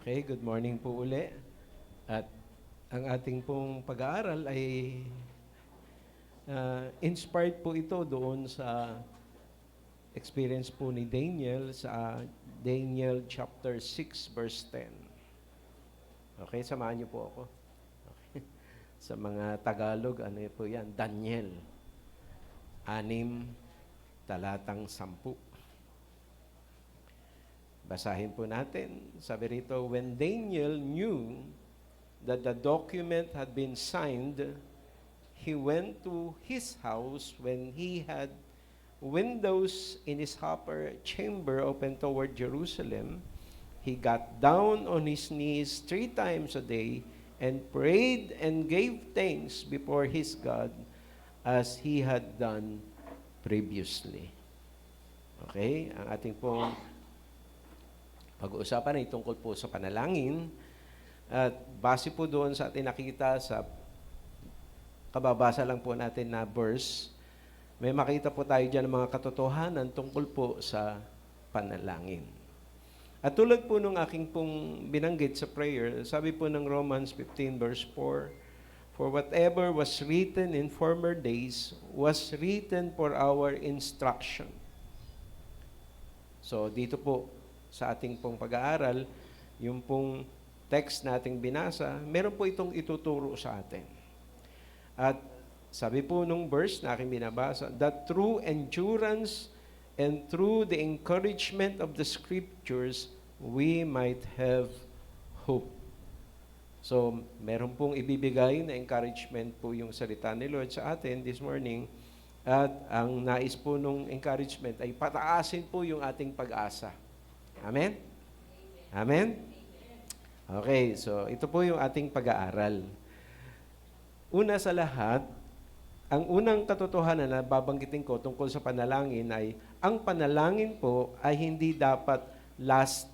Okay, good morning po uli. At ang ating pong pag-aaral ay inspired po ito doon sa experience po ni Daniel sa Daniel chapter 6 verse 10. Okay, samahan niyo po ako. Okay. Sa mga Tagalog, ano po yan? Daniel. 6, talatang 10. Basahin po natin. Sabi rito, when Daniel knew that the document had been signed, he went to his house when he had windows in his upper chamber open toward Jerusalem. He got down on his knees 3 times a day and prayed and gave thanks before his God as he had done previously. Okay? Ang ating pong pag-uusapan ay tungkol po sa panalangin. At base po doon sa ating nakita sa kababasa lang po natin na verse, may makita po tayo dyan ng mga katotohanan tungkol po sa panalangin. At tulad po nung aking pong binanggit sa prayer, sabi po ng Romans 15 verse 4, for whatever was written in former days was written for our instruction. So dito po sa ating pong pag-aaral, yung pong text nating binasa, meron po itong ituturo sa atin. At sabi po nung verse na aking binabasa, that through endurance and through the encouragement of the Scriptures, we might have hope. So, meron pong ibibigay na encouragement po yung salita ni Lord sa atin this morning. At ang nais po nung encouragement ay pataasin po yung ating pag-asa. Amen? Amen? Okay, so ito po yung ating pag-aaral. Una sa lahat, ang unang katotohanan na babanggitin ko tungkol sa panalangin ay, ang panalangin po ay hindi dapat last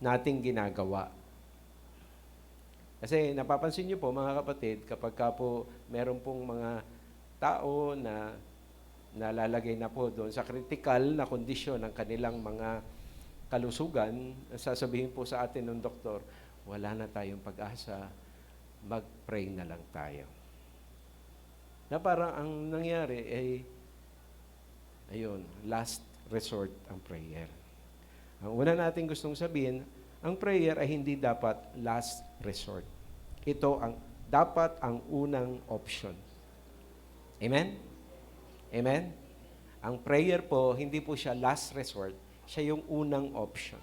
nating ginagawa. Kasi napapansin niyo po mga kapatid, kapag ka po meron pong mga tao na nalalagay na po doon sa critical na kondisyon ng kanilang mga kalusugan, sasabihin po sa atin ng doktor, wala na tayong pag-asa, mag-pray na lang tayo. Na parang ang nangyari ay, ayun, last resort ang prayer. Ang una natin gustong sabihin, ang prayer ay hindi dapat last resort. Ito ang dapat ang unang option. Amen? Amen? Ang prayer po, hindi po siya last resort, siya yung unang option.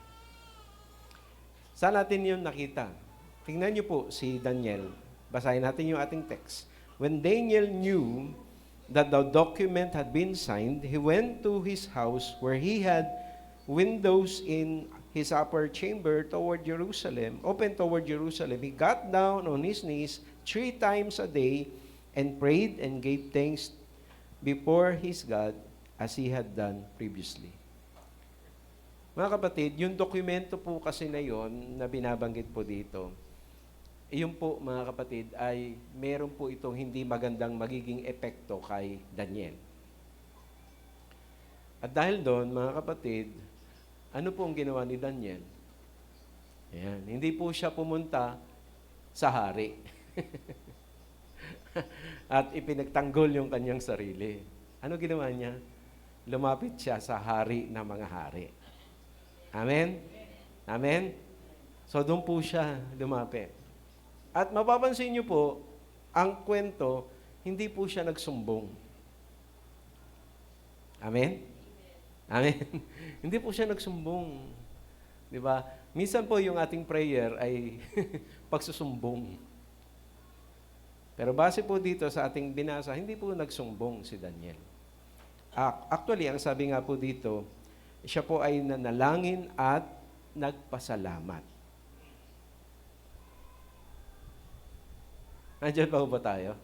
Saan natin yun nakita? Tingnan niyo po si Daniel. Basahin natin yung ating text. When Daniel knew that the document had been signed, he went to his house where he had windows in his upper chamber toward Jerusalem, open toward Jerusalem. He got down on his knees 3 times a day and prayed and gave thanks before his God as he had done previously. Mga kapatid, yung dokumento po kasi na yon na binabanggit po dito, yun po mga kapatid ay meron po itong hindi magandang magiging epekto kay Daniel. At dahil doon, mga kapatid, ano po ang ginawa ni Daniel? Ayan, hindi po siya pumunta sa hari. At ipinagtanggol yung kanyang sarili. Ano ginawa niya? Lumapit siya sa hari ng mga hari. Amen? Amen? So, doon po siya lumapit. At mapapansin niyo po, ang kwento, hindi po siya nagsumbong. Amen? Amen? Hindi po siya nagsumbong. Di ba? Minsan po yung ating prayer ay pagsusumbong. Pero base po dito sa ating binasa, hindi po nagsumbong si Daniel. Actually, ang sabi nga po dito, siya po ay nanalangin at nagpasalamat. Nandiyan ba tayo?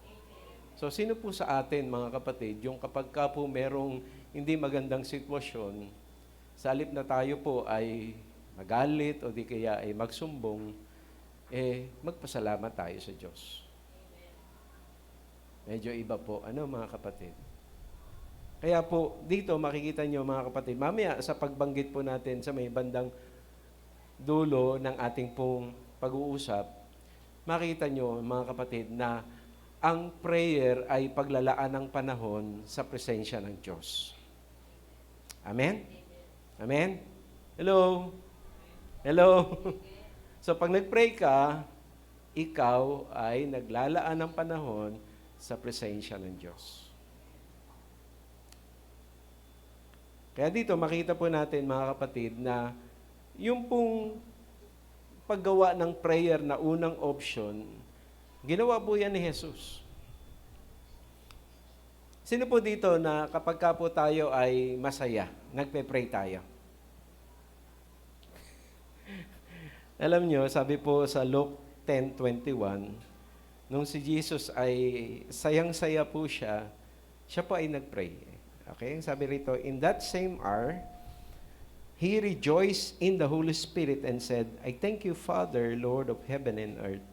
So, sino po sa atin, mga kapatid, yung kapag ka po merong hindi magandang sitwasyon, sa halip na tayo po ay magalit o di kaya ay magsumbong, magpasalamat tayo sa Diyos. Medyo iba po. Ano, mga kapatid? Kaya po, dito makikita nyo mga kapatid, mamaya sa pagbanggit po natin sa may bandang dulo ng ating pong pag-uusap, makita nyo, mga kapatid, na ang prayer ay paglalaan ng panahon sa presensya ng Diyos. Amen? Amen? Hello? Hello? So pag nag-pray ka, ikaw ay naglalaan ng panahon sa presensya ng Diyos. Kaya dito makita po natin, mga kapatid, na yung pong paggawa ng prayer na unang option, ginawa po yan ni Jesus. Sino po dito na kapag ka po tayo ay masaya, nagpe-pray tayo? Alam nyo, sabi po sa Luke 10:21, nung si Jesus ay sayang-saya po siya, siya po ay nag-pray. Okay? Sabi rito, in that same hour, he rejoiced in the Holy Spirit and said, I thank you, Father, Lord of heaven and earth,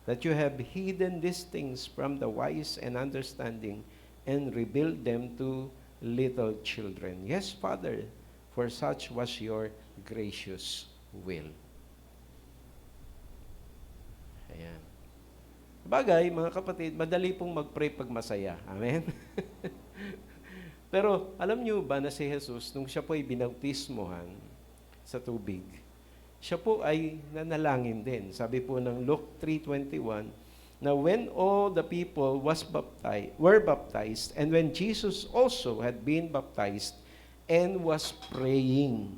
that you have hidden these things from the wise and understanding and revealed them to little children. Yes, Father, for such was your gracious will. Ayan. Bagay, mga kapatid, madali pong mag-pray pag masaya. Amen? Pero alam niyo ba na si Jesus, nung siya po ay binautismohan sa tubig, siya po ay nanalangin din. Sabi po ng Luke 3:21, na when all the people were baptized, and when Jesus also had been baptized and was praying,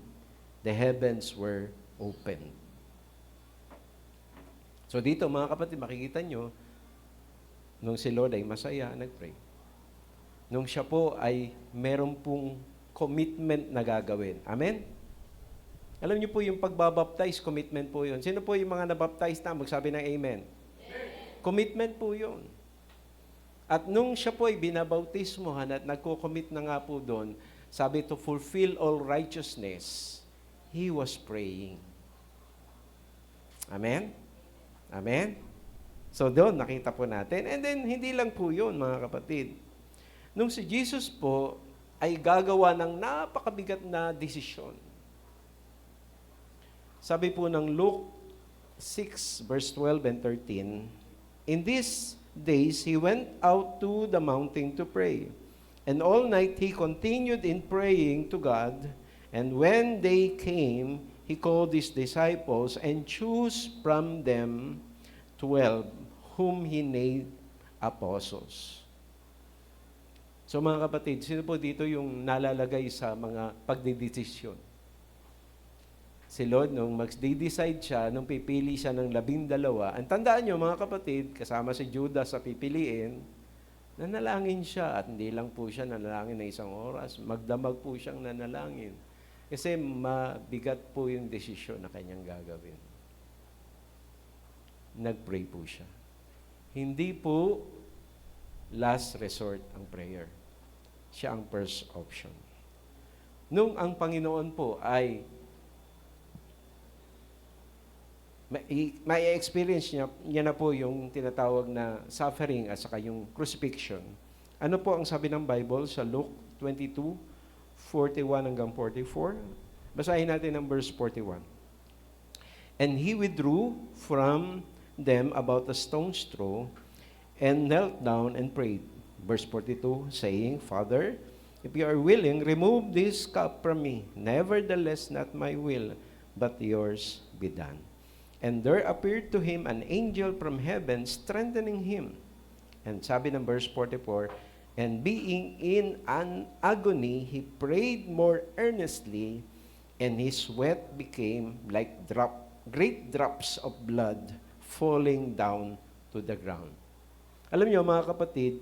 the heavens were opened. So dito, mga kapatid, makikita nyo, nung si Lord ay masaya, nag-pray. Nung siya po ay meron pong commitment na gagawin. Amen? Alam niyo po yung pagbabaptize, commitment po yun. Sino po yung mga nabaptize na? Magsabi ng amen. Commitment po yun. At nung siya po ay binabautismohan at nagko-commit na nga po doon, sabi to fulfill all righteousness, he was praying. Amen? Amen? So doon, nakita po natin. And then, hindi lang po yun, mga kapatid. Nung si Jesus po ay gagawa ng napakabigat na desisyon. Sabi po ng Luke 6, verse 12 and 13, in these days, he went out to the mountain to pray. And all night he continued in praying to God. And when day came, he called his disciples and chose from them 12, whom he named apostles. So mga kapatid, sino po dito yung nalalagay sa mga pagdidesisyon? Si Lord, nung mag-decide siya, nung pipili siya ng 12, ang tandaan nyo mga kapatid, kasama si Judas sa pipiliin, nanalangin siya at hindi lang po siya nanalangin na 1 oras, magdamag po siyang nanalangin. Kasi mabigat po yung desisyon na kanyang gagawin. Nag-pray po siya. Hindi po last resort ang prayer. Siya ang first option. Nung ang Panginoon po ay may experience niya na po yung tinatawag na suffering at saka yung crucifixion. Ano po ang sabi ng Bible sa Luke 22:41 hanggang 44? Basahin natin ang verse 41. And he withdrew from them about a stone's throw and knelt down and prayed. Verse 42, saying, Father, if you are willing, remove this cup from me. Nevertheless, not my will, but yours be done. And there appeared to him an angel from heaven, strengthening him. And sabi ng verse 44, and being in an agony, he prayed more earnestly, and his sweat became like great drops of blood falling down to the ground. Alam niyo, mga kapatid,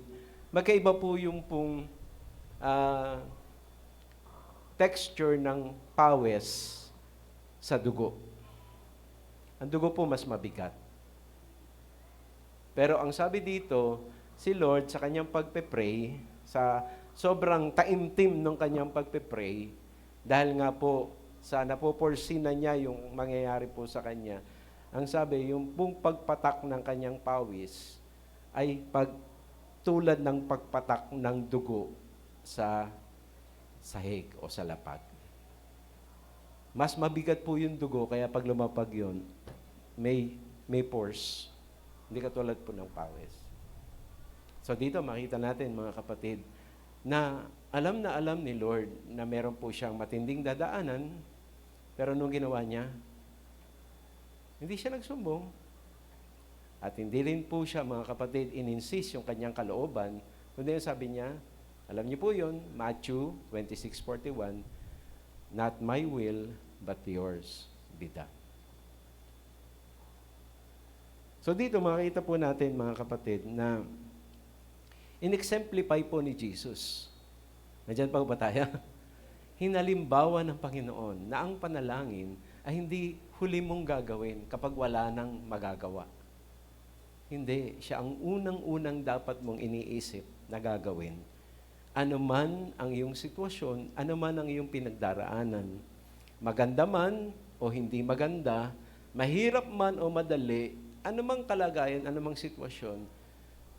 magkaiba po yung pong texture ng pawis sa dugo. Ang dugo po mas mabigat. Pero ang sabi dito, si Lord sa kanyang pagpe-pray, sa sobrang taimtim ng kanyang pagpe-pray, dahil nga po sa napoforesee na niya yung mangyayari po sa kanya, ang sabi, yung pong pagpatak ng kanyang pawis ay tulad ng pagpatak ng dugo sa sahig o sa lapag. Mas mabigat po yung dugo, kaya pag lumapag yun, may force. Hindi katulad po ng pawis. So dito makita natin mga kapatid, na alam ni Lord na meron po siyang matinding dadaanan, pero nung ginawa niya, hindi siya nagsumbong. At hindi rin po siya, mga kapatid, in-insist yung kanyang kalooban, kundi sabi niya, alam niyo po yun, Matthew 26:41, not my will, but yours be done. So dito makita po natin, mga kapatid, na in-exemplify po ni Jesus. Nandiyan pa ba tayo? Hinalimbawa ng Panginoon na ang panalangin ay hindi huli mong gagawin kapag wala nang magagawa. Hindi. Siya ang unang-unang dapat mong iniisip na gagawin. Ano man ang iyong sitwasyon, ano man ang iyong pinagdaraanan, maganda man o hindi maganda, mahirap man o madali, anumang kalagayan, anumang sitwasyon,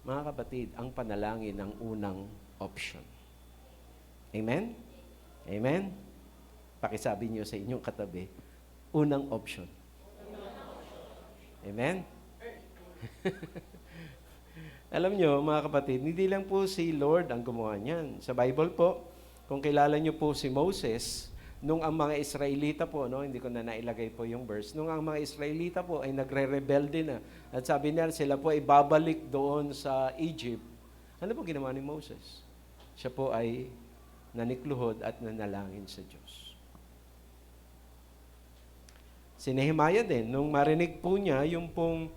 mga kapatid, ang panalangin ang unang option. Amen? Amen? Pakisabi niyo sa inyong katabi, unang option. Amen? Alam niyo, mga kapatid, hindi lang po si Lord ang gumawa niyan. Sa Bible po, kung kilala niyo po si Moses, nung ang mga Israelita po, hindi ko na nailagay po yung verse, nung ang mga Israelita po ay nagre-rebelde na, at sabi niya, sila po ay babalik doon sa Egypt, ano po ginawa ni Moses? Siya po ay nanikluhod at nanalangin sa Diyos. Si Nehemiah din, nung marinig po niya yung pong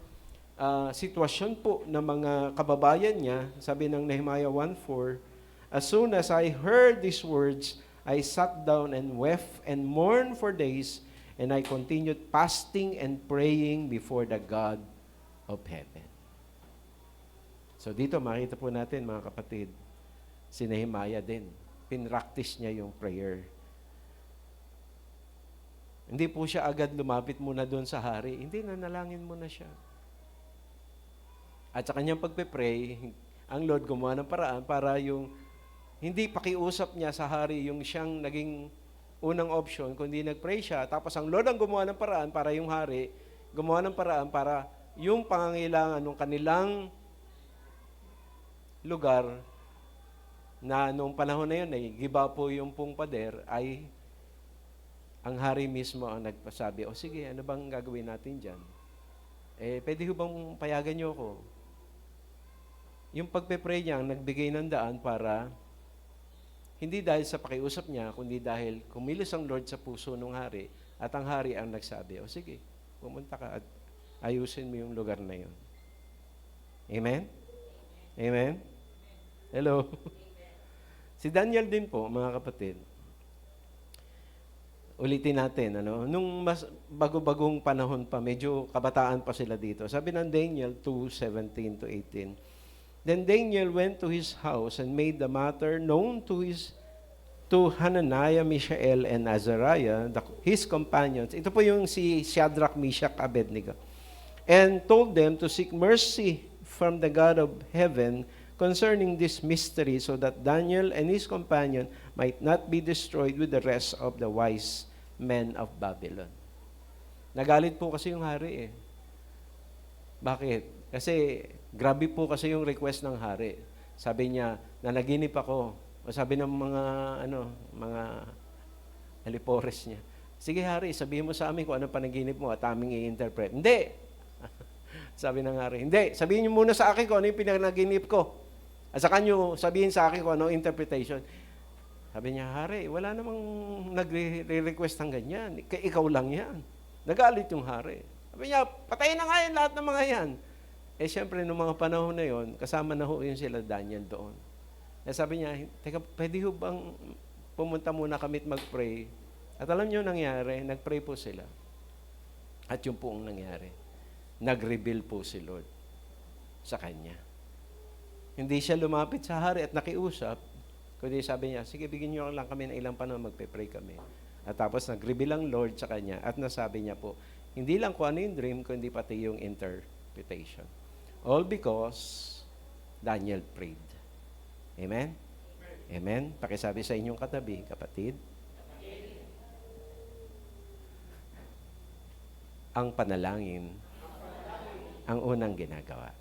sitwasyon po ng mga kababayan niya, sabi ng Nehemiah 1:4, as soon as I heard these words, I sat down and wept and mourned for days, and I continued fasting and praying before the God of heaven. So dito makita po natin, mga kapatid, si Nehemiah din, pinractice niya yung prayer. Hindi po siya agad lumapit muna doon sa hari, hindi, nanalangin muna siya. At sa kanyang pagpe-pray, ang Lord gumawa ng paraan para yung hindi pakiusap niya sa hari yung siyang naging unang option, kundi nag-pray siya. Tapos ang Lord ang gumawa ng paraan para yung hari, gumawa ng paraan para yung pangangailangan ng kanilang lugar na noong panahon na yun, giba po yung pong pader, ay ang hari mismo ang nagpasabi, sige, ano bang gagawin natin dyan? Pwede ho bang payagan niyo ako? Yung pagpe-pray niya, ang nagbigay ng daan para hindi dahil sa pakiusap niya, kundi dahil kumilos ang Lord sa puso ng hari, at ang hari ang nagsabi, sige, pumunta ka at ayusin mo yung lugar na yun. Amen? Amen? Hello? Si Daniel din po, mga kapatid, ulitin natin, nung mas bago-bagong panahon pa, medyo kabataan pa sila dito. Sabi ng Daniel 2:17-18, then Daniel went to his house and made the matter known to Hananiah, Mishael, and Azariah, his companions. Ito po yung si Shadrach, Meshach, Abednego. And told them to seek mercy from the God of heaven concerning this mystery, so that Daniel and his companion might not be destroyed with the rest of the wise men of Babylon. Nagalit po kasi yung hari . Bakit? Kasi grabe po kasi yung request ng hari. Sabi niya, nanaginip ako. O sabi ng mga halipores niya, sige hari, sabihin mo sa amin kung anong panaginip mo at aming i-interpret. Hindi! Sabi ng hari, hindi, sabihin niyo muna sa akin kung ano yung pinanaginip ko. At saka niyo sabihin sa akin kung ano interpretation. Sabi niya, hari, wala namang nagre-request ng ganyan. Ikaw lang yan. Nagalit yung hari. Sabi niya, patayin na nga yan lahat ng mga yan. Siyempre, noong mga panahon na yon, kasama na ho yun sila Daniel doon. Sabi niya, teka, pwede ho bang pumunta muna kami at mag-pray? At alam niyo nangyari, nag-pray po sila. At yung poong nangyari, nag-reveal po si Lord sa kanya. Hindi siya lumapit sa hari at nakiusap, kundi sabi niya, sige, bigyan niyo lang kami ng ilang panahon, magpe-pray kami. At tapos nag-reveal ang Lord sa kanya at nasabi niya po, hindi lang kung ano yung dream, kundi pati yung interpretation. All because Daniel prayed. Amen? Amen? Pakisabi sa inyong katabi, kapatid. ang panalangin ang unang ginagawa.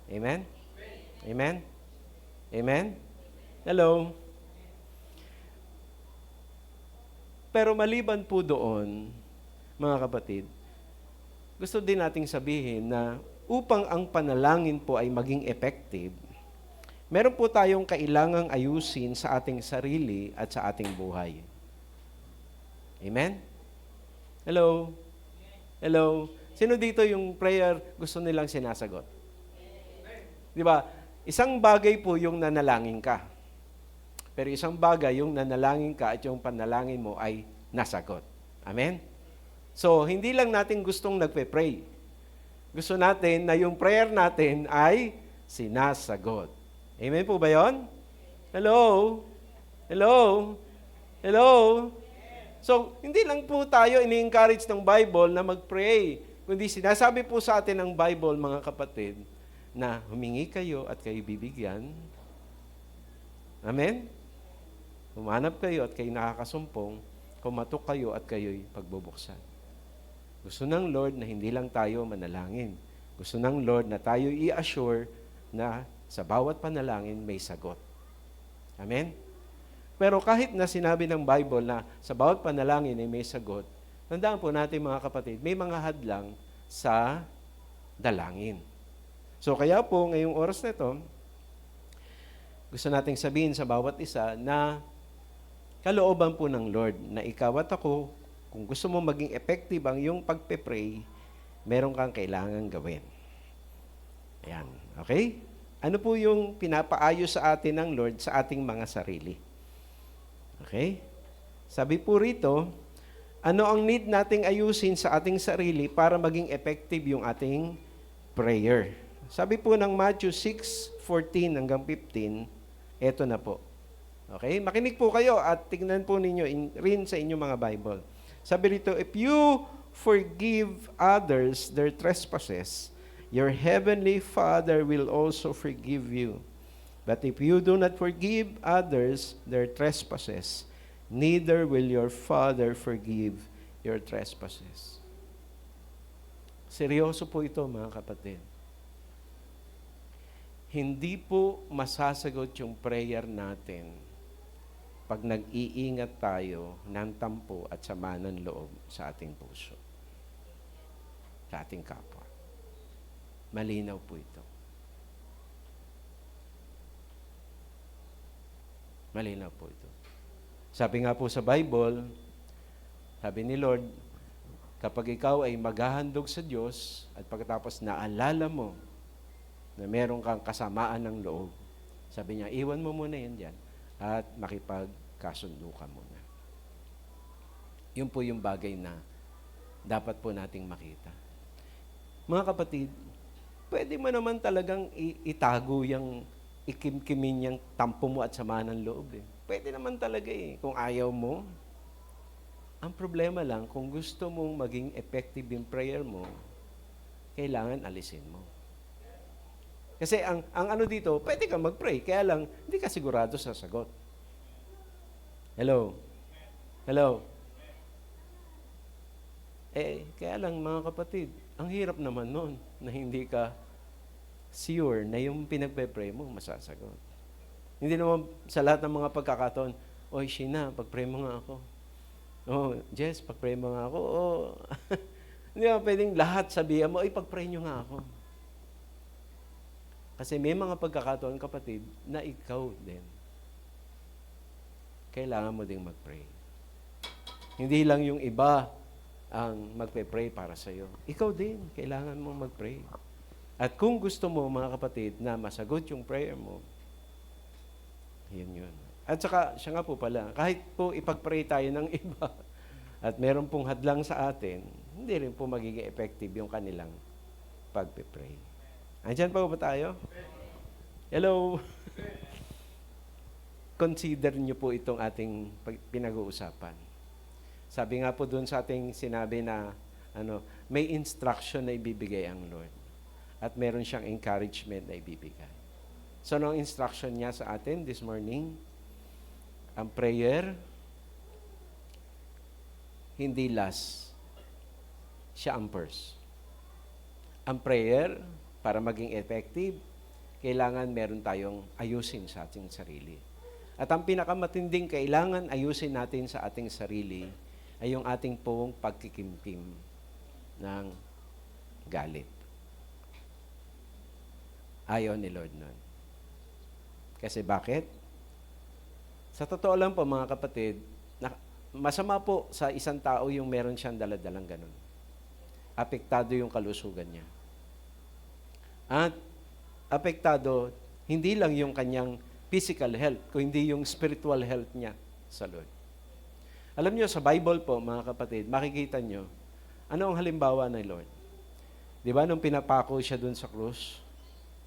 Amen? Amen? Amen? Hello? Pero maliban po doon, mga kapatid, gusto din nating sabihin na upang ang panalangin po ay maging effective, meron po tayong kailangang ayusin sa ating sarili at sa ating buhay. Amen? Hello? Hello? Sino dito yung prayer gusto nilang sinasagot? Di ba? Isang bagay po yung nanalangin ka. Pero isang bagay yung nanalangin ka at yung panalangin mo ay nasagot. Amen? So, hindi lang natin gustong nagpe-pray. Gusto natin na yung prayer natin ay sinasagot. Amen po ba yun? Hello? Hello? Hello? So, hindi lang po tayo ini-encourage ng Bible na mag-pray, kundi sinasabi po sa atin ng Bible, mga kapatid, na humingi kayo at kayo bibigyan. Amen? Humanap kayo at kayo nakakasumpong, kumatok kayo at kayo'y pagbubuksan. Gusto ng Lord na hindi lang tayo manalangin. Gusto ng Lord na tayo i-assure na sa bawat panalangin may sagot. Amen? Pero kahit na sinabi ng Bible na sa bawat panalangin ay may sagot, tandaan po natin mga kapatid, may mga hadlang sa dalangin. So kaya po, ngayong oras na ito, gusto nating sabihin sa bawat isa na kalooban po ng Lord na ikaw at ako, kung gusto mo maging effective ang iyong pagpe-pray, meron kang kailangan gawin. Ayan. Okay? Ano po yung pinapaayos sa atin ng Lord sa ating mga sarili? Okay? Sabi po rito, ano ang need nating ayusin sa ating sarili para maging effective yung ating prayer? Sabi po ng Matthew 6:14 hanggang 15, eto na po. Okay? Makinig po kayo at tignan po ninyo rin sa inyong mga Bible. Sabi rito, if you forgive others their trespasses, your heavenly Father will also forgive you. But if you do not forgive others their trespasses, neither will your Father forgive your trespasses. Seryoso po ito, mga kapatid. Hindi po masasagot yung prayer natin pag nag-iingat tayo ng tampo at sama ng loob sa ating puso, sa ating kapwa. Malinaw po ito. Malinaw po ito. Sabi nga po sa Bible, sabi ni Lord, kapag ikaw ay maghahandog sa Diyos at pagkatapos naalala mo na meron kang kasamaan ng loob, sabi niya, iwan mo muna yan dyan at makipagkasundo ka muna. Yun po yung bagay na dapat po nating makita. Mga kapatid, pwede mo naman talagang itago yung ikimkimin yung tampo mo at sama ng loob. Pwede naman talaga kung ayaw mo. Ang problema lang, kung gusto mong maging effective yung prayer mo, kailangan alisin mo. Kasi ang ano dito, pwede kang mag-pray, kaya lang, hindi ka sigurado sa sagot. Hello? Hello? Kaya lang mga kapatid, ang hirap naman nun na hindi ka sure na yung pinagpe-pray mo, masasagot. Hindi naman sa lahat ng mga pagkakataon, oy, Sheena, pag-pray mo nga ako. Oh, Jess, pag-pray mo nga ako. Oh. Hindi naman pwedeng lahat sabihan mo, oy, pag-pray nyo nga ako. Kasi may mga pagkakataon, kapatid, na ikaw din. Kailangan mo ding mag-pray. Hindi lang yung iba ang magpe-pray para sa iyo. Ikaw din, kailangan mo mag-pray. At kung gusto mo, mga kapatid, na masagot yung prayer mo, yun. At saka, siya nga po pala, kahit po ipag-pray tayo ng iba, at meron pong hadlang sa atin, hindi rin po magiging effective yung kanilang pagpe-pray. Andiyan pa ba tayo? Hello? Consider niyo po itong ating pinag-uusapan. Sabi nga po doon sa ating sinabi na may instruction na ibibigay ang Lord. At meron siyang encouragement na ibibigay. So, anong instruction niya sa atin this morning? Ang prayer, hindi last siya ang first. Ang prayer, para maging effective, kailangan meron tayong ayusin sa ating sarili. At ang pinakamatinding kailangan ayusin natin sa ating sarili ay yung ating pong pagkikimkim ng galit. Ayaw ni Lord nun. Kasi bakit? Sa totoo lang po mga kapatid, masama po sa isang tao yung meron siyang daladalang ganun. Apektado yung kalusugan niya. At apektado, hindi lang yung kanyang physical health, kundi yung spiritual health niya sa Lord. Alam niyo, sa Bible po, mga kapatid, makikita niyo, ano ang halimbawa ng Lord? Di ba, nung pinapako siya dun sa krus,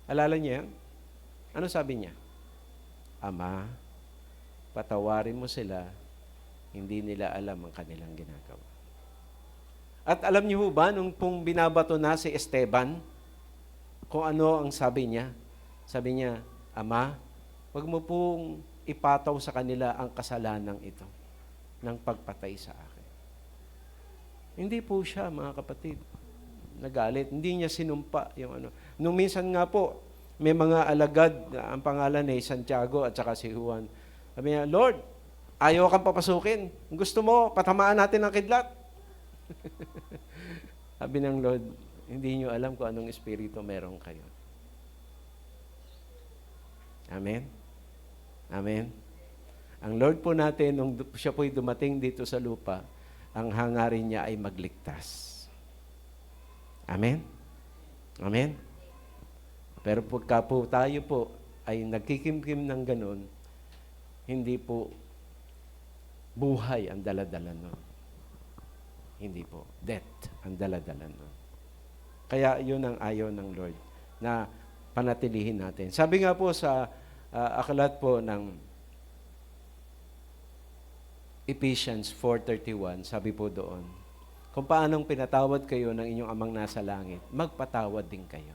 alala niyo yan? Ano sabi niya? Ama, patawarin mo sila, hindi nila alam ang kanilang ginagawa. At alam niyo ba, nung pong binabato na si Esteban, kung ano ang sabi niya? Sabi niya, Ama, wag mo pong ipataw sa kanila ang kasalanang ito ng pagpatay sa akin. Hindi po siya, mga kapatid, nagalit. Hindi niya sinumpa yung ano. Nung minsan nga po, may mga alagad, ang pangalan ay Santiago at saka si Juan. Sabi niya, Lord, ayaw kang papasukin. Gusto mo, patamaan natin ang kidlat. Sabi ng Lord, hindi niyo alam kung anong espiritu meron kayo. Amen? Amen? Ang Lord po natin, nung siya po'y dumating dito sa lupa, ang hangarin niya ay magligtas. Amen? Amen? Pero pagka po tayo po ay nagkikimkim ng ganun, hindi po buhay ang daladala nun. Hindi po. Death ang daladala nun. Kaya yun ang ayaw ng Lord na panatilihin natin. Sabi nga po sa aklat po ng Ephesians 4:31, sabi po doon, kung paanong pinatawad kayo ng inyong amang nasa langit, magpatawad din kayo.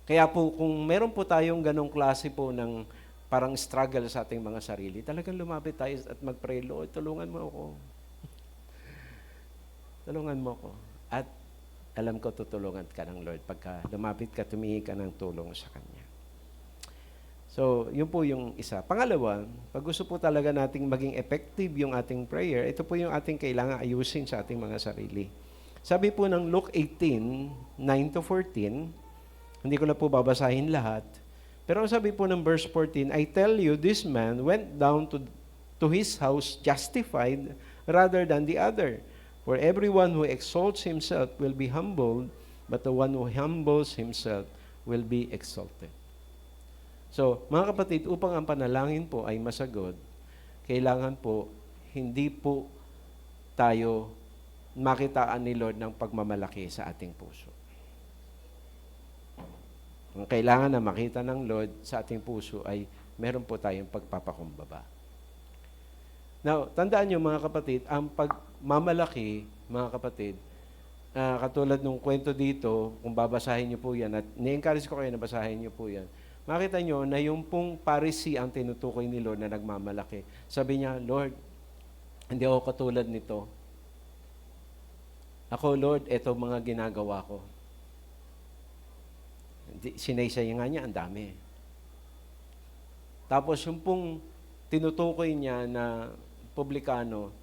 Kaya po, kung meron po tayong ganong klase po ng parang struggle sa ating mga sarili, talagang lumapit tayo at mag-pray, Lord, tulungan mo ako. Tulungan mo ako. At alam ko, tutulungan ka ng Lord pagka lumapit ka, tumingi ka ng tulong sa Kanya. So, yun po yung isa. Pangalawa, pag gusto po talaga nating maging effective yung ating prayer, ito po yung ating kailangan ayusin sa ating mga sarili. Sabi po ng Luke 18:9-14, hindi ko na po babasahin lahat, pero sabi po ng verse 14, I tell you, this man went down to his house justified rather than the other. For everyone who exalts himself will be humbled, but the one who humbles himself will be exalted. So, mga kapatid, upang ang panalangin po ay masagot, kailangan po, hindi po tayo makitaan ni Lord ng pagmamalaki sa ating puso. Ang kailangan na makita ng Lord sa ating puso ay meron po tayong pagpapakumbaba. Now, tandaan nyo mga kapatid, ang pagmamalaki, mga kapatid, katulad nung kwento dito, kung babasahin nyo po yan, at ni-encourage ko kayo na basahin nyo po yan, makita nyo na yung pong Pharisee ang tinutukoy ni Lord na nagmamalaki. Sabi niya, Lord, hindi ako katulad nito. Ako, Lord, eto mga ginagawa ko. Sinaysay nga niya, ang dami. Tapos yung pong tinutukoy niya na publikano,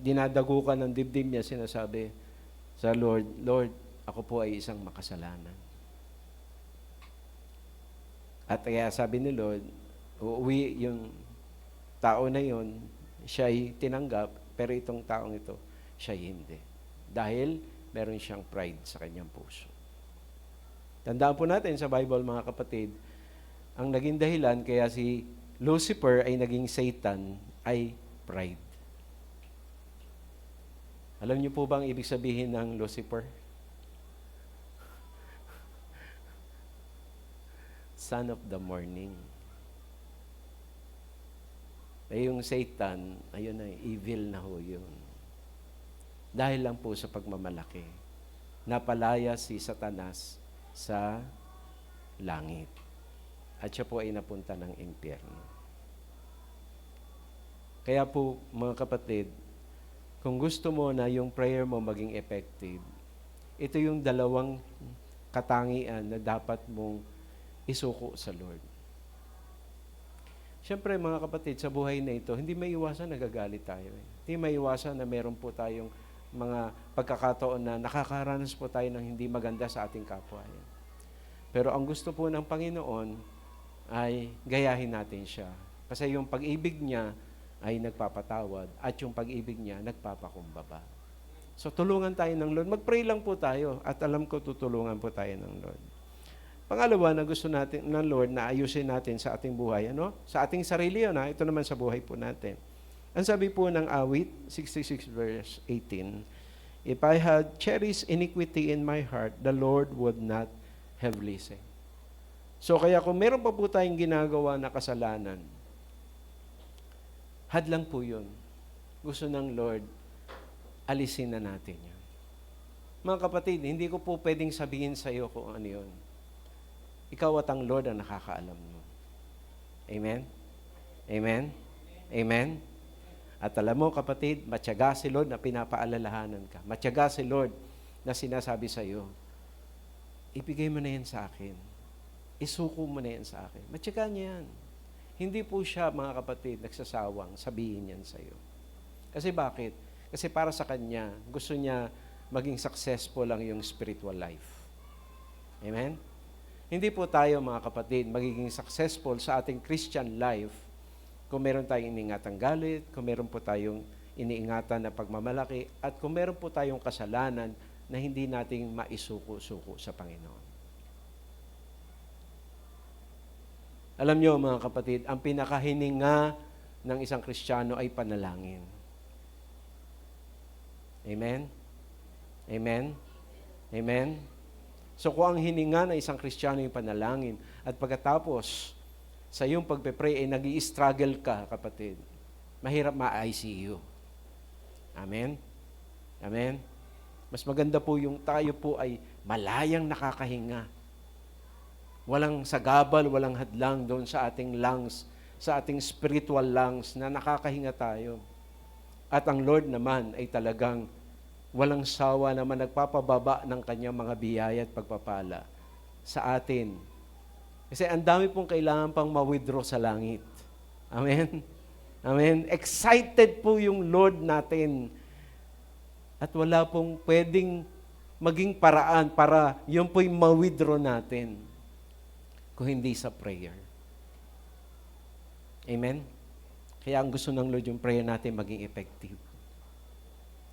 dinadagukan ng dibdib niya, sinasabi sa Lord, Lord, ako po ay isang makasalanan. At kaya sabi ni Lord, uuwi yung tao na yon, siya ay tinanggap, pero itong taong ito, siya hindi. Dahil meron siyang pride sa kanyang puso. Tandaan po natin sa Bible, mga kapatid, ang naging dahilan kaya si Lucifer ay naging Satan ay pride. Alam niyo po ba ang ibig sabihin ng Lucifer? Son of the morning. Eh yung Satan, ayun ay evil na ho yun. Dahil lang po sa pagmamalaki, napalaya si Satanas sa langit. At siya po ay napunta ng impyerno. Kaya po, mga kapatid, Kung gusto mo na yung prayer mo maging effective, ito yung dalawang katangian na dapat mong isuko sa Lord. Siyempre mga kapatid, sa buhay na ito, hindi maiwasan nagagalit tayo. Hindi maiwasan na meron po tayong mga pagkakataon na nakakaranas po tayo ng hindi maganda sa ating kapwa. Pero ang gusto po ng Panginoon ay gayahin natin siya. Kasi yung pag-ibig niya ay nagpapatawad at yung pag-ibig niya nagpapakumbaba. So tulungan tayo ng Lord. Mag-pray lang po tayo at alam ko tutulungan po tayo ng Lord. Pangalawa na gusto natin ng Lord na ayusin natin sa ating buhay, Sa ating sarili yun, Ito naman sa buhay po natin. Ang sabi po ng awit, 66 verse 18, If I had cherished iniquity in my heart, the Lord would not have listened. So kaya kung meron pa po tayong ginagawa na kasalanan, hadlang po yun. Gusto ng Lord, alisin na natin yan. Mga kapatid, hindi ko po pwedeng sabihin sa iyo kung ano yun. Ikaw at ang Lord ang nakakaalam mo. Amen? Amen? Amen? At alam mo kapatid, matyaga si Lord na pinapaalalahanan ka. Matyaga si Lord na sinasabi sa iyo, ibigay mo na yan sa akin. Isuko mo na yan sa akin. Matyaga niya yan. Hindi po siya, mga kapatid, nagsasawang sabihin yan sa iyo. Kasi bakit? Kasi para sa Kanya, gusto niya maging successful lang yung spiritual life. Amen? Hindi po tayo, mga kapatid, magiging successful sa ating Christian life kung meron tayong iniingatang galit, kung meron po tayong iniingatan na pagmamalaki, at kung meron po tayong kasalanan na hindi nating maisuko-suko sa Panginoon. Alam nyo, mga kapatid, ang pinakahininga ng isang Kristiyano ay panalangin. Amen? Amen? Amen? So kung ang hininga ng isang Kristiyano yung panalangin, at pagkatapos sa iyong pagpe-pray ay nag-i-struggle ka, kapatid, mahirap ma-ICU. Amen? Amen? Mas maganda po yung tayo po ay malayang nakakahinga. Walang sagabal, walang hadlang doon sa ating lungs, sa ating spiritual lungs na nakakahinga tayo. At ang Lord naman ay talagang walang sawa naman nagpapababa ng kanyang mga biyaya at pagpapala sa atin. Kasi ang dami pong kailangan pang ma-withdraw sa langit. Amen? Amen? Excited po yung Lord natin. At wala pong pwedeng maging paraan para yun po'y ma-withdraw natin kung hindi sa prayer. Amen? Kaya ang gusto ng Lord yung prayer natin maging effective.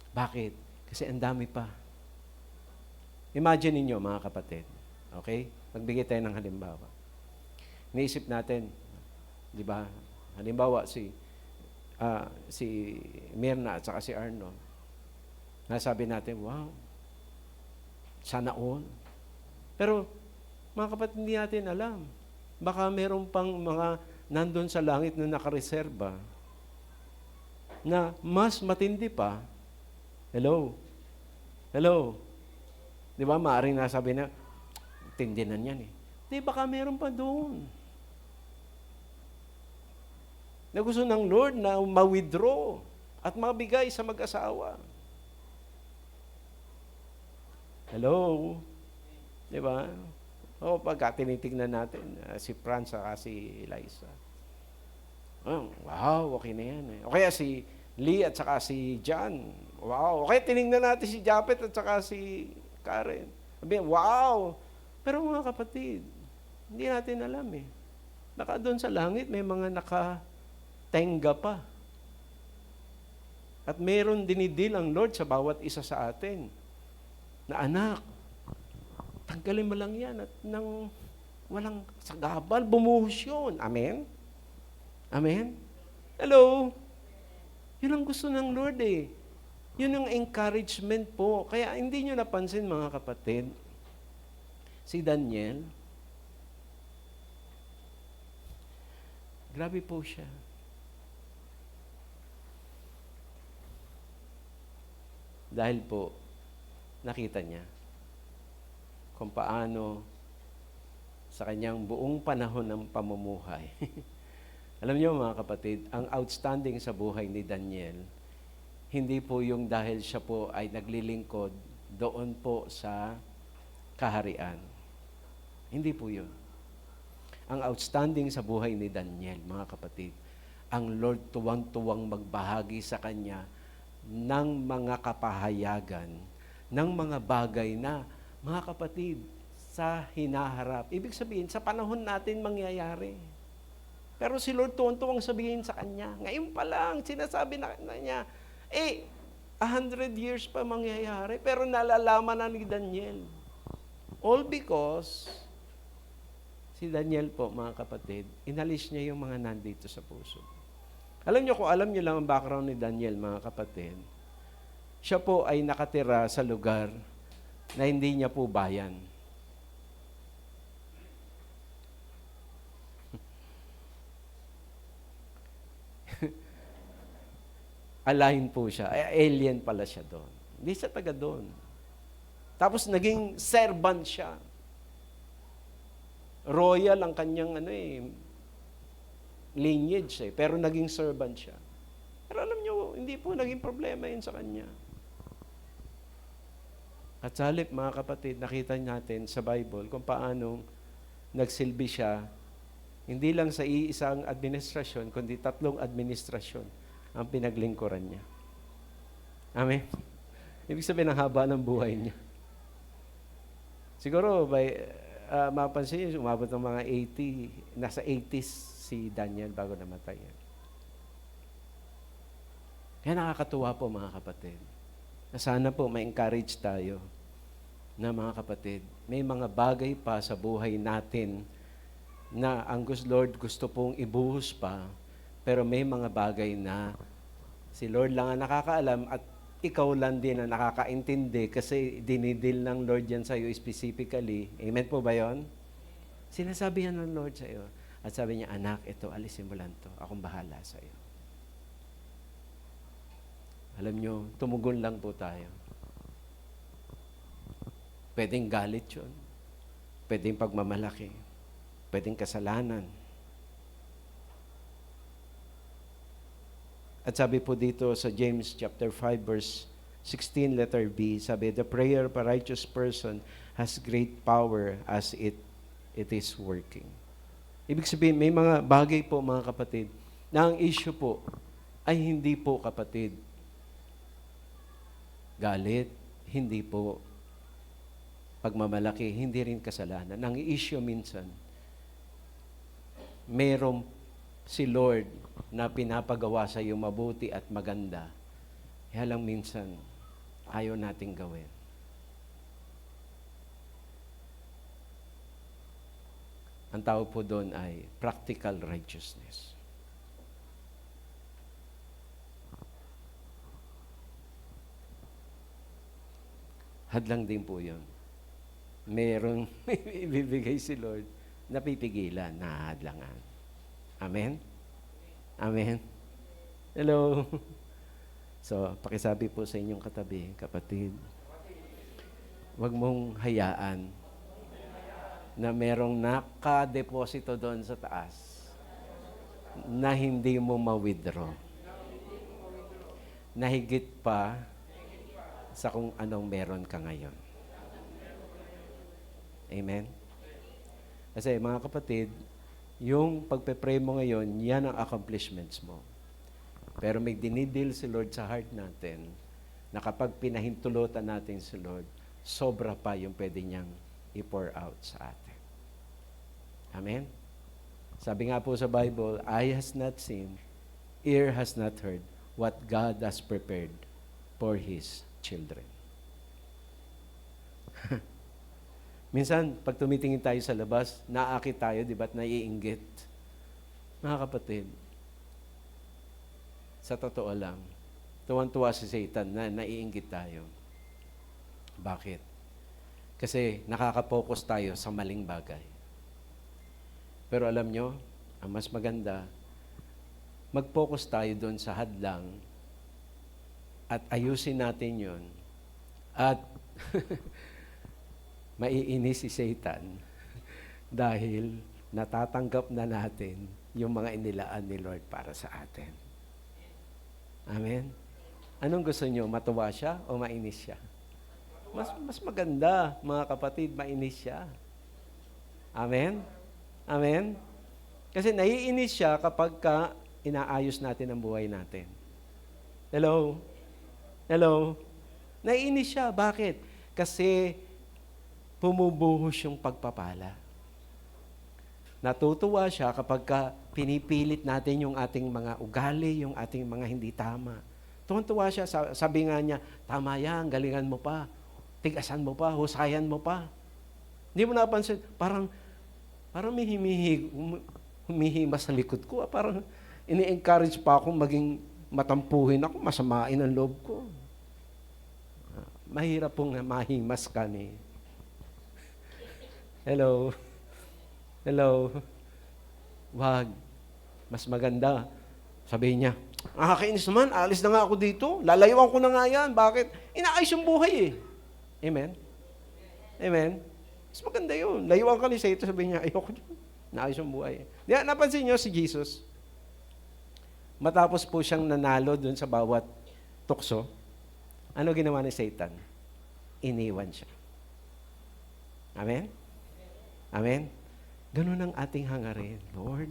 Bakit? Kasi ang dami pa. Imagine ninyo, mga kapatid. Okay? Magbigay tayo ng halimbawa. Naisip natin, di ba? Halimbawa, si Mirna at saka si Arno. Nasabi natin, wow, sana all. Pero, mga kapatid, hindi natin alam. Baka meron pang mga nandun sa langit na nakareserba na mas matindi pa. Hello? Hello? Di ba, maaaring nasabi na, tindi na yan eh. Di, baka meron pa doon. Na gusto ng Lord na ma-withdraw at mabigay sa mag-asawa. Hello? Di ba? O, pagka tinitignan natin, si Franz at si Eliza. Oh, wow, okay na yan. O kaya si Lee at saka si John. Wow. O kaya tinignan natin si Japet at saka si Karen. Sabi, wow. Pero mga kapatid, hindi natin alam eh. Naka doon sa langit, may mga nakatenga pa. At meron dinidil ang Lord sa bawat isa sa atin. Na anak, tanggalin mo lang yan at nang walang sagabal, bumuhos yun. Amen? Amen? Hello? Yun ang gusto ng Lord eh. Yun ang encouragement po. Kaya hindi nyo napansin mga kapatid, si Daniel, grabe po siya. Dahil po, nakita niya kung paano sa kanyang buong panahon ng pamumuhay. Alam niyo mga kapatid, ang outstanding sa buhay ni Daniel, Hindi po yung dahil siya po ay naglilingkod doon po sa kaharian. Hindi po yun. Ang outstanding sa buhay ni Daniel, mga kapatid, ang Lord tuwang-tuwang magbahagi sa kanya ng mga kapahayagan, ng mga bagay na, mga kapatid, sa hinaharap. Ibig sabihin, sa panahon natin mangyayari. Pero si Lord tuwang-tuwang sabihin sa kanya, ngayon pa lang, sinasabi na niya, 100 years pa mangyayari, pero nalalaman na ni Daniel. All because, si Daniel po, mga kapatid, inalis niya yung mga nandito sa puso. Alam niyo, kung alam niyo lang ang background ni Daniel, mga kapatid, siya po ay nakatira sa lugar na hindi niya po bayan. Alain po siya. Alien pala siya doon. Hindi siya taga doon. Tapos naging servant siya. Royal ang kanyang lineage pero naging servant siya. Pero alam niyo, hindi po naging problema yun sa kanya. At sa halip, mga kapatid, nakita natin sa Bible kung paanong nagsilbi siya, hindi lang sa iisang administrasyon, kundi 3 administrasyon ang pinaglingkuran niya. Amen? Ibig sabihin, ang haba ng buhay niya. Siguro, mapansin niyo, umabot ng mga 80, nasa 80s si Daniel bago namatay. Kaya nakakatuwa po, mga kapatid, na sana po ma-encourage tayo na, mga kapatid, may mga bagay pa sa buhay natin na ang Lord gusto pong ibuhos pa, pero may mga bagay na si Lord lang ang nakakaalam at ikaw lang din ang nakakaintindi kasi dinidil ng Lord yan sa iyo specifically. Amen po ba yun? Sinasabi yan ng Lord sa iyo. At sabi niya, anak, ito, alisin mo lang to. Akong bahala sa iyo. Alam nyo, tumugon lang po tayo. Pwedeng galit yun. Pwedeng pagmamalaki. Pwedeng kasalanan. At sabi po dito sa James chapter 5 verse 16 letter B, sabi, the prayer of a righteous person has great power as it is working. Ibig sabihin, may mga bagay po, mga kapatid, na ang issue po ay hindi po, kapatid, galit, hindi po pagmamalaki, hindi rin kasalanan. Ang issue minsan, mayroong si Lord na pinapagawa sa iyo mabuti at maganda. Kaya lang minsan, ayaw nating gawin. Ang tawag po doon ay practical righteousness. Hadlang din po yun. Merong ibibigay si Lord, napipigilan, nahadlangan. Amen? Amen? Hello? So, pakisabi po sa inyong katabi, kapatid, huwag mong hayaan na merong nakadeposito doon sa taas na hindi mo ma-withdraw. Na higit pa sa kung anong meron ka ngayon. Amen? Kasi mga kapatid, yung pagpe-pray mo ngayon, yan ang accomplishments mo. Pero may dinidil si Lord sa heart natin na kapag pinahintulutan natin si Lord, sobra pa yung pwede niyang i-pour out sa atin. Amen? Sabi nga po sa Bible, eye has not seen, ear has not heard what God has prepared for His children. Minsan, pag tumitingin tayo sa labas, naakit tayo, di ba't naiinggit? Mga kapatid, sa totoo lang, tuwan-tuwa si Satan na naiinggit tayo. Bakit? Kasi nakaka-focus tayo sa maling bagay. Pero alam nyo, ang mas maganda, mag-focus tayo doon sa hadlang at ayusin natin yun. At maiinis si Satan dahil natatanggap na natin yung mga inilaan ni Lord para sa atin. Amen? Anong gusto nyo? Matuwa siya o mainis siya? Mas maganda, mga kapatid, mainis siya. Amen? Amen? Kasi naiinis siya kapag inaayos natin ang buhay natin. Hello? Hello? Naiinis siya. Bakit? Kasi bumubuhos yung pagpapala. Natutuwa siya kapag pinipilit natin yung ating mga ugali, yung ating mga hindi tama. Tuwan-tuwa siya. Sabi nga niya, tama yan, galingan mo pa. Tigasan mo pa, husayan mo pa. Hindi mo napansin, parang may humihima sa likod ko. Parang ini-encourage pa akong maging matampuhin ako, masamain ang loob ko. Mahirap pong mahimas kami. Hello? Hello? Wag. Mas maganda. Sabihin niya, nakakainis naman, alis na nga ako dito. Lalayuan ko na nga yan. Bakit? Inaayos yung buhay eh. Amen? Amen? Mas maganda yun. Layuan ka ni Satan, sabihin niya, ayoko dyan. Naayos yung buhay. Diyan, napansin niyo si Jesus, matapos po siyang nanalo dun sa bawat tukso, ano ginawa ni Satan? Iniwan siya. Amen? Amen? Ganun ang ating hangarin. Lord,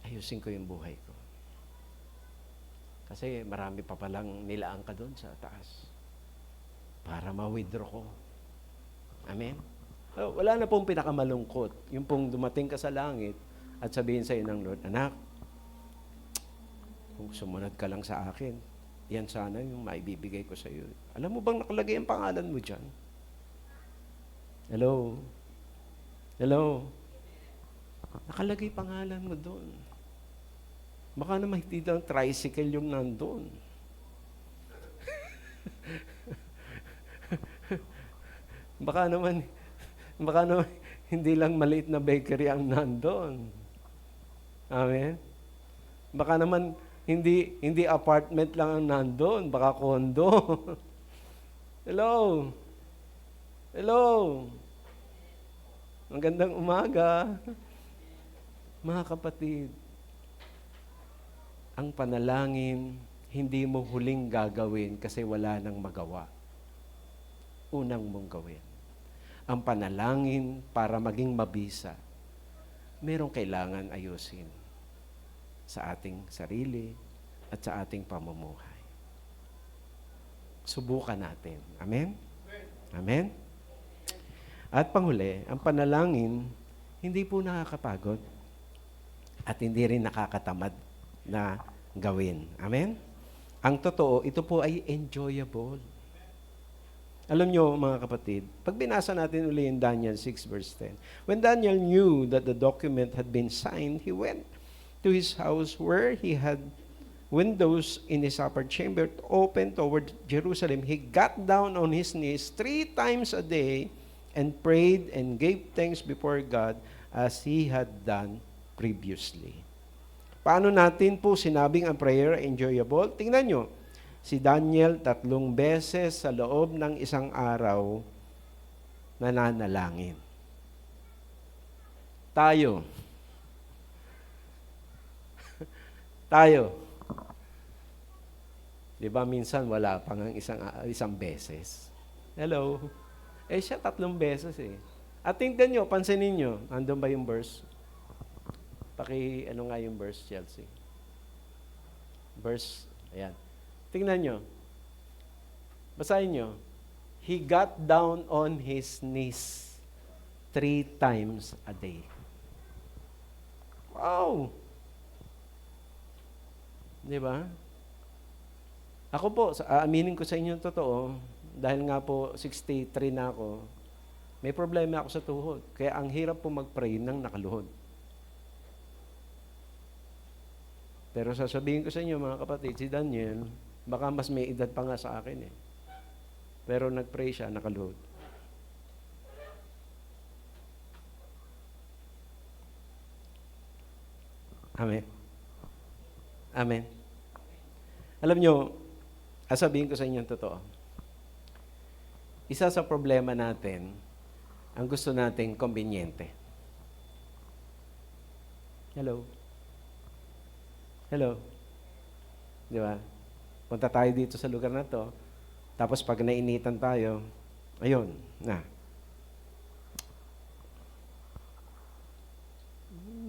ayusin ko yung buhay ko. Kasi marami pa palang nilaan ka doon sa taas para ma-withdraw ko. Amen? Wala na pong pinakamalungkot. Yung pong dumating ka sa langit at sabihin sa'yo ng Lord, anak, kung sumunod ka lang sa akin, yan sana yung maibibigay ko sa iyo. Alam mo bang nakalagay ang pangalan mo dyan? Hello? Hello? Nakalagay pangalan mo doon. Baka naman hindi lang tricycle yung nandun. baka naman hindi lang maliit na bakery ang nandun. Amen? Baka naman hindi apartment lang ang nandun, baka condo. Hello? Hello? Magandang umaga. Mga kapatid, ang panalangin, hindi mo huling gagawin kasi wala nang magawa. Unang mong gawin. Ang panalangin para maging mabisa, merong kailangan ayusin sa ating sarili at sa ating pamumuhay. Subukan natin. Amen? Amen? At panghuli, ang panalangin, hindi po nakakapagod at hindi rin nakakatamad na gawin. Amen? Ang totoo, ito po ay enjoyable. Alam nyo, mga kapatid, pag binasa natin uli in Daniel 6 verse 10, when Daniel knew that the document had been signed, he went to his house where he had windows in his upper chamber open toward Jerusalem. He got down on his knees 3 times a day and prayed and gave thanks before God as he had done previously. Paano natin po sinabing ang prayer enjoyable? Tingnan nyo, si Daniel 3 beses sa loob ng isang araw nananalangin. Tayo. Di ba minsan wala pang isang beses? Hello? Siya 3 beses eh. At tingnan nyo, pansinin nyo, andun ba yung verse? Ano nga yung verse, Chelsea? Verse, ayan. Tingnan nyo. Basahin nyo. He got down on his knees 3 times a day. Wow! Di ba? Ako po, aaminin ko sa inyo yung totoo, dahil nga po 63 na ako, may problema ako sa tuhod. Kaya ang hirap po mag-pray ng nakaluhod. Pero sasabihin ko sa inyo, mga kapatid, si Daniel, baka mas may edad pa nga sa akin eh. Pero nag-pray siya, nakaluhod. Amen. Amen. Alam nyo, sabihin ko sa inyo ang totoo. Isa sa problema natin, ang gusto nating kombinyente. Hello? Hello? Di ba? Punta tayo dito sa lugar na to, tapos pag nainitan tayo, ayun, na.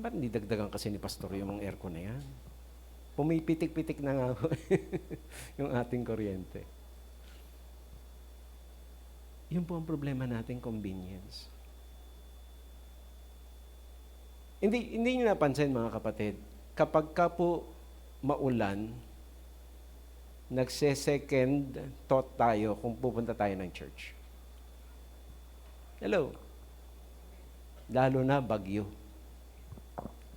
Ba't hindi dagdagan kasi ni Pastor yung aircon na yan? Pumipitik-pitik na nga ako yung ating kuryente. Yun po ang problema natin, convenience. Hindi niyo napansin, mga kapatid, kapag ka po maulan, nagse-second thought tayo kung pupunta tayo ng church. Hello? Lalo na bagyo.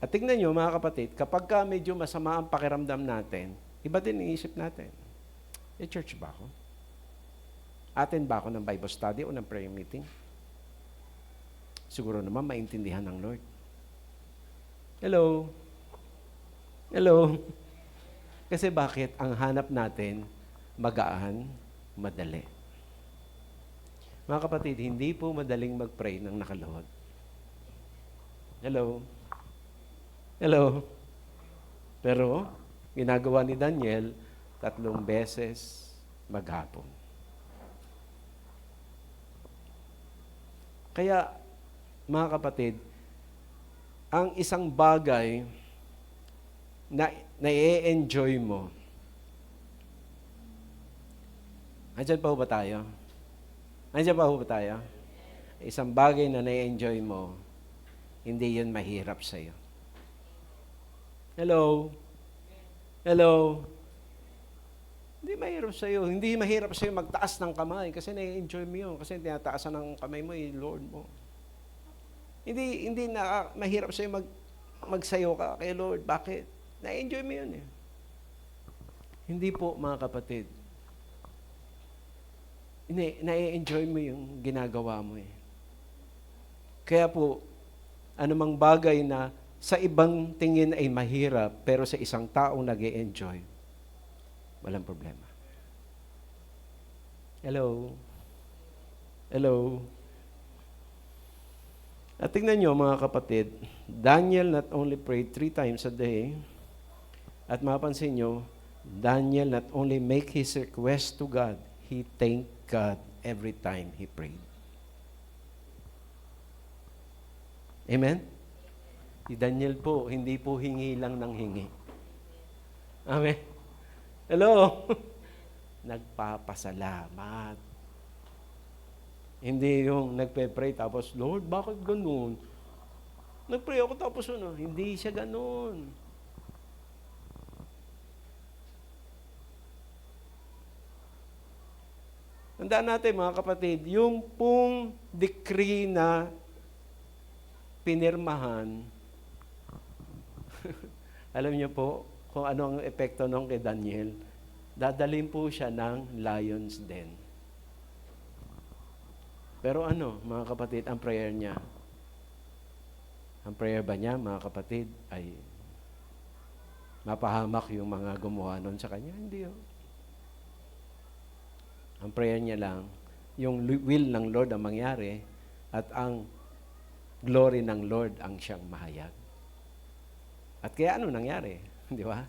At tingnan nyo, mga kapatid, kapag ka medyo masama ang pakiramdam natin, iba din iisip natin. Church ba ako? Atin ba ako ng Bible study o ng prayer meeting? Siguro naman maintindihan ng Lord. Hello? Hello? Kasi bakit? Ang hanap natin, magaan, madali. Mga kapatid, hindi po madaling mag-pray ng nakaluhod. Hello? Hello? Pero, ginagawa ni Daniel, 3 beses maghapon. Kaya, mga kapatid, ang isang bagay na i-enjoy mo. Andiyan pa ba tayo? Andiyan pa ba tayo? Isang bagay na na-enjoy mo, hindi yun mahirap sa'yo. Hello? Hello? Hindi mahirap sa'yo. Hindi mahirap sa'yo magtaas ng kamay kasi na-enjoy mo yun. Kasi tinataasan ng kamay mo, Lord mo. Hindi na mahirap sa'yo magsayo ka kay Lord. Bakit? Na-enjoy mo yun eh. Hindi po, mga kapatid. Na-enjoy mo yung ginagawa mo eh. Kaya po, anumang bagay na sa ibang tingin ay mahirap, pero sa isang taong nag-e-enjoy, walang problema. Hello? Hello? At tingnan nyo, mga kapatid, Daniel not only prayed 3 times a day, at mapansin nyo, Daniel not only make his request to God, he thanked God every time he prayed. Amen? Si Daniel po, hindi po hingi lang ng hingi. Amen? Hello? Nagpapasalamat. Hindi yung nagpe-pray tapos, Lord, bakit ganun? Nag-pray ako tapos hindi siya ganun. Tandaan natin, mga kapatid, yung pong decree na pinirmahan, alam niyo po kung ano ang epekto nung kay Daniel, dadalhin po siya ng lion's den. Pero mga kapatid, ang prayer niya, ang prayer ba niya, mga kapatid, ay mapahamak yung mga gumawa nun sa kanya? Hindi. Ang prayer niya lang, yung will ng Lord ang mangyari at ang glory ng Lord ang siyang mahayag. At kaya nangyari? Di ba?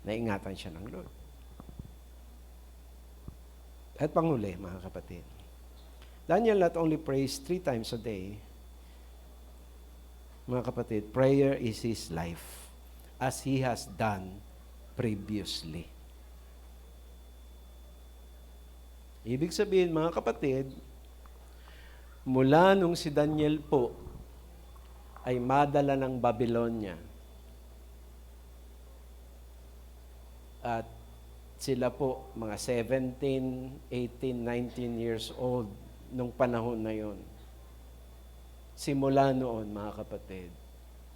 Naingatan siya ng Lord. At panghuli, mga kapatid, Daniel not only prays 3 times a day, mga kapatid, prayer is his life as he has done previously. Ibig sabihin, mga kapatid, mula nung si Daniel po ay madala ng Babylonia at sila po, mga 17, 18, 19 years old nung panahon na yon. Simula noon, mga kapatid,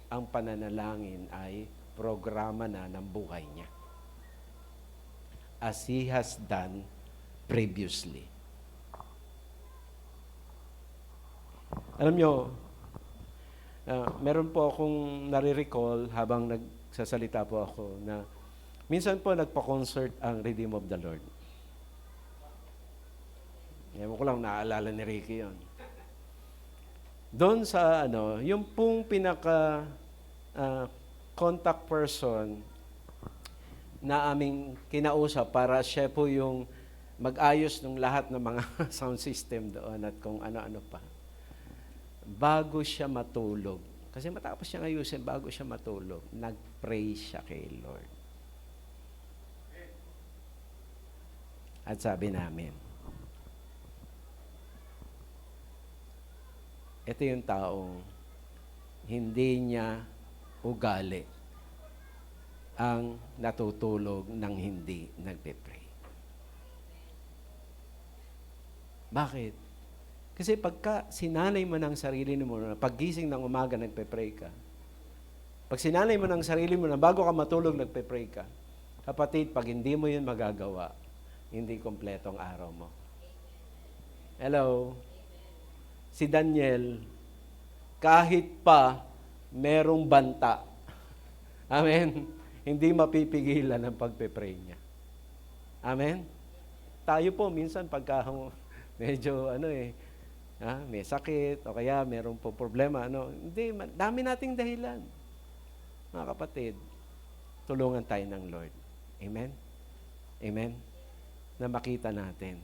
ang pananalangin ay programa na ng buhay niya. As he has done previously. Alam nyo, meron po akong nare-recall habang nagsasalita po ako na minsan po nagpa-concert ang Redeem of the Lord. Ewan ko lang, naaalala ni Ricky yun. Doon sa, yung pong pinaka contact person na aming kinausap para siya po yung mag-ayos ng lahat ng mga sound system doon at kung ano-ano pa. Bago siya matulog, kasi matapos siyang ayusin, bago siya matulog, nag-pray siya kay Lord. At sabi namin, ito yung taong hindi niya ugali ang natutulog ng hindi nagpe-pray. Bakit? Kasi pagka sinanay mo ng sarili mo na paggising ng umaga nagpe-pray ka, pag sinanay mo ng sarili mo na bago ka matulog nagpe-pray ka, kapatid, pag hindi mo yun magagawa, hindi kompletong araw mo. Hello? Si Daniel, kahit pa merong banta, amen, hindi mapipigilan ang pagpe-pray niya. Amen? Tayo po, minsan pagka medyo may sakit, o kaya merong po problema, hindi, dami nating dahilan. Mga kapatid, tulungan tayo ng Lord. Amen? Amen? Na makita natin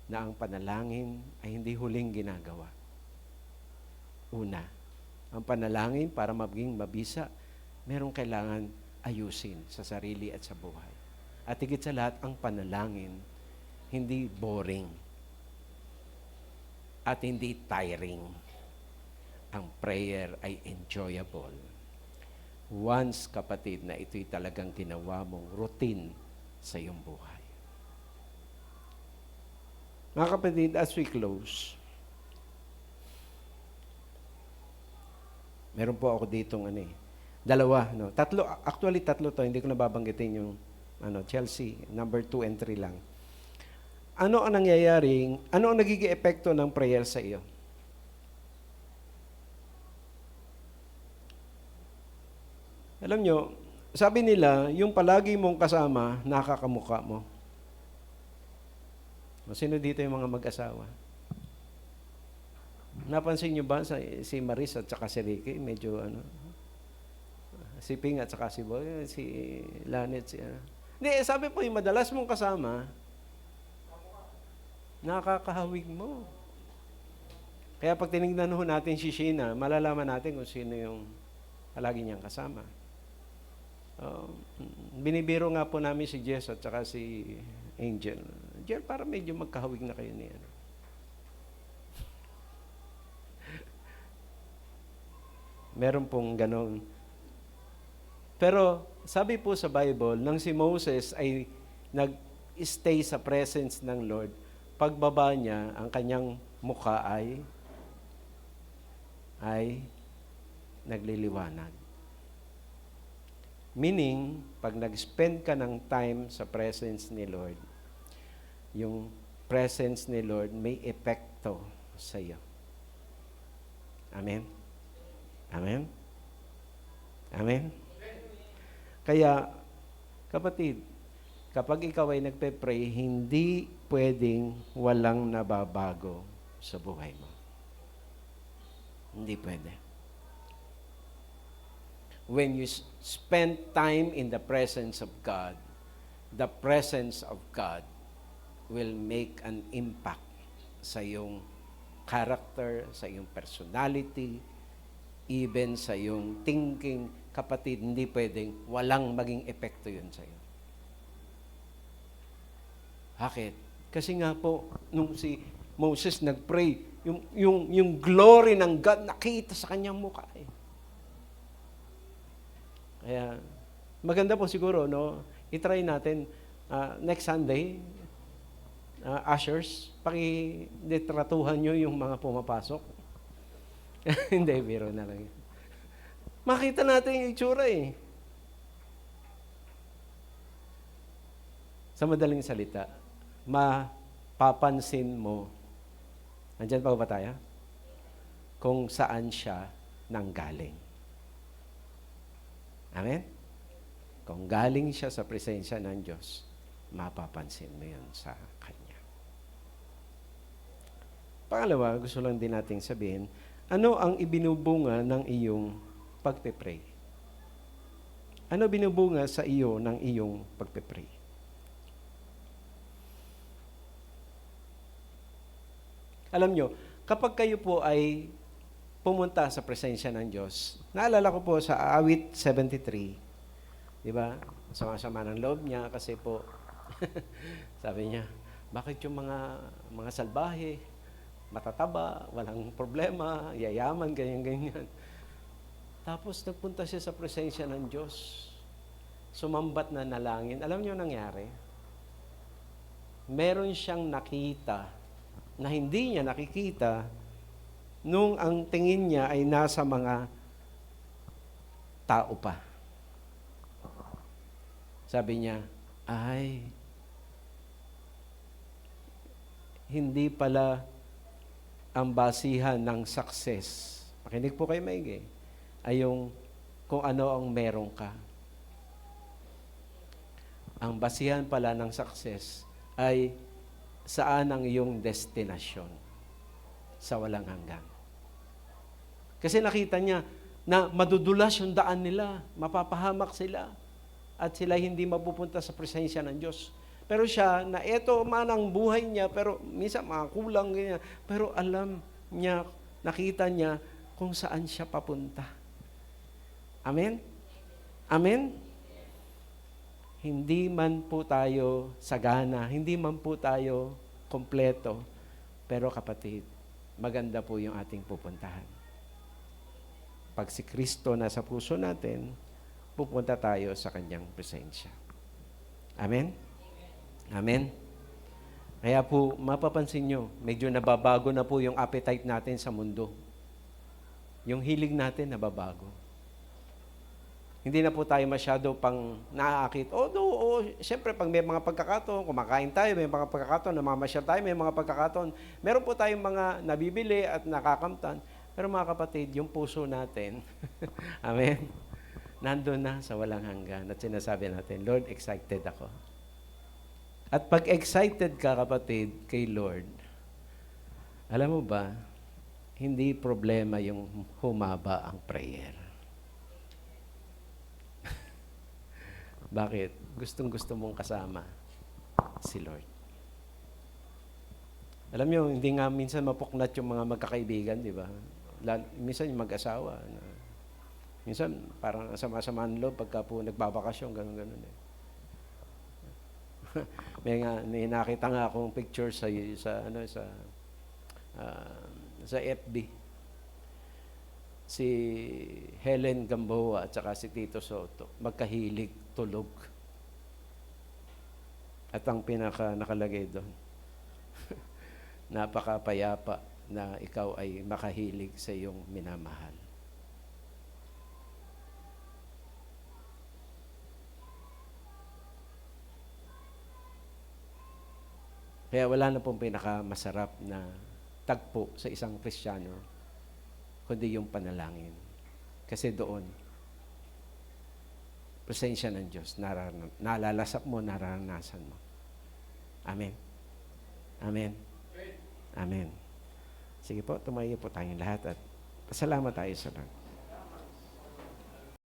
na ang panalangin ay hindi huling ginagawa. Una, ang panalangin para maging mabisa, merong kailangan ayusin sa sarili at sa buhay. At higit sa lahat, ang panalangin, hindi boring at hindi tiring. Ang prayer ay enjoyable. Once, kapatid, na ito'y talagang ginawa mong routine sa iyong buhay. Mga kapatid, as we close, meron po ako ditong dalawa, tatlo to, hindi ko nababanggitin yung Chelsea, number 2 and 3 lang. Ano ang nagiging epekto ng prayer sa iyo? Alam nyo, sabi nila, yung palagi mong kasama, nakakamukha mo. Sino dito yung mga mag-asawa? Napansin nyo ba si Maris at saka si Ricky, medyo si Ping at saka si Boy, si Lanet, Hindi, sabi po yung madalas mong kasama, nakakahawig mo. Kaya pag tinignan natin si Sheena, malalaman natin kung sino yung palagi niyang kasama. Binibiro nga po namin si Jess at saka si Angel. Angel, para medyo magkahawig na kayo niya. Meron pong ganon. Pero sabi po sa Bible, nang si Moses ay nag-stay sa presence ng Lord, pagbaba niya, ang kanyang mukha ay nagliliwanag. Meaning, pag nag-spend ka ng time sa presence ni Lord, yung presence ni Lord may epekto sa iyo. Amen? Amen? Amen? Kaya, kapatid, kapag ikaw ay nagpe-pray, hindi pwedeng walang nababago sa buhay mo. Hindi pwede. When you spend time in the presence of God, the presence of God will make an impact sa iyong character, sa iyong personality, even sa iyong thinking. Kapatid, hindi pwedeng walang maging epekto yun sa iyo. Bakit? Kasi nga po, nung si Moses nag-pray, yung glory ng God nakita sa kanyang mukha. Kaya, maganda po siguro, i-try natin next Sunday, ushers, pakidetratuhan nyo yung mga pumapasok. Hindi, biro na lang. Makita natin yung itsura Sa madaling salita, mapapansin mo, andyan pa ba tayo? Kung saan siya nanggaling. Amen? Kung galing siya sa presensya ng Diyos, mapapansin mo yun sa Kanya. Pangalawa, gusto lang din nating sabihin, ano ang ibinubunga ng iyong pagpe-pray? Ano binubunga sa iyo ng iyong pagpe-pray? Alam nyo, kapag kayo po ay pumunta sa presensya ng Diyos, naalala ko po sa awit 73, di ba? Sama-sama ng loob niya kasi po, sabi niya, bakit yung mga salbahe, matataba, walang problema, yayaman, ganyan-ganyan. Tapos nagpunta siya sa presensya ng Diyos. Sumambat na nalangin. Alam niyo nangyari? Meron siyang nakita na hindi niya nakikita nung ang tingin niya ay nasa mga tao pa. Sabi niya, ay, hindi pala ang basihan ng success. Makinig po kayo maigi. Ay yung kung ano ang meron ka. Ang basihan pala ng success ay saan ang iyong destinasyon sa walang hanggan. Kasi nakita niya na madudulas yung daan nila, mapapahamak sila, at sila hindi mapupunta sa presensya ng Diyos. Pero siya, na eto man ang buhay niya, pero minsan makakulang ganyan, pero alam niya, nakita niya kung saan siya papunta. Amen? Amen? Hindi man po tayo sagana, hindi man po tayo kompleto, pero kapatid, maganda po yung ating pupuntahan. Pag si Kristo nasa puso natin, pupunta tayo sa Kanyang presensya. Amen? Amen? Kaya po, mapapansin nyo, medyo nababago na po yung appetite natin sa mundo. Yung hilig natin nababago. Hindi na po tayo masyado pang naaakit. Siyempre, pag may mga pagkakataon, kumakain tayo, may mga pagkakataon, namamasyal tayo, may mga pagkakataon. Meron po tayong mga nabibili at nakakamtan. Pero mga kapatid, yung puso natin, amen, nandun na sa walang hanggan. At sinasabi natin, Lord, excited ako. At pag excited ka, kapatid, kay Lord, alam mo ba, hindi problema yung humaba ang prayer. Bakit? Gustong-gusto mong kasama si Lord. Alam niyo, hindi nga minsan mapuknat yung mga magkakaibigan, di ba? Minsan yung mag-asawa. Minsan, parang sama-sama ang loob pagka po nagbabakasyon, gano'n-gano'n eh. may nakita nga akong picture sa FB. Si Helen Gamboa at saka si Tito Soto, magkahilig tulog. At ang pinaka nakalagay doon, napakapayapa na ikaw ay makahilig sa iyong minamahal. Kaya wala na pong pinakamasarap na tagpo sa isang Kristiyano, kundi yung panalangin. Kasi doon, presensya ng Diyos, nalalasap mo, nararanasan mo. Amen. Amen. Amen. Sige po, tumayo po tayong lahat at pasalamat tayo sa Lord.